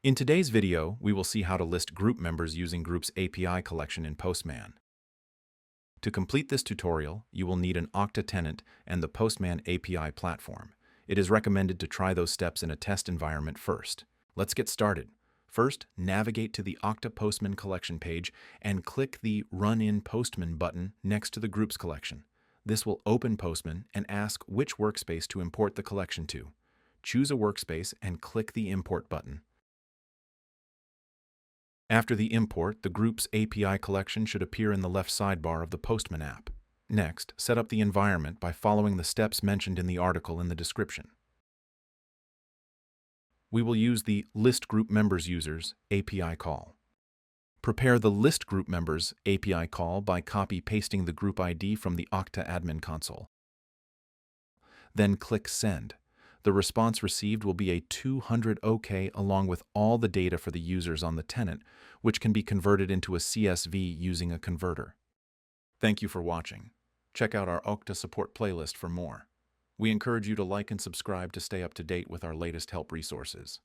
In today's video, we will see how to list group members using Group's API collection in Postman. To complete this tutorial, you will need an Okta tenant and the Postman API platform. It is recommended to try those steps in a test environment first. Let's get started. First, navigate to the Okta Postman collection page and click the Run in Postman button next to the Groups collection. This will open Postman and ask which workspace to import the collection to. Choose a workspace and click the Import button. After the import, the Group's API collection should appear in the left sidebar of the Postman app. Next, set up the environment by following the steps mentioned in the article in the description. We will use the List Group Members Users API call. Prepare the List Group Members API call by copy-pasting the group ID from the Okta admin console. Then click Send. The response received will be a 200 OK along with all the data for the users on the tenant, which can be converted into a CSV using a converter. Thank you for watching. Check out our Okta support playlist for more. We encourage you to like and subscribe to stay up to date with our latest help resources.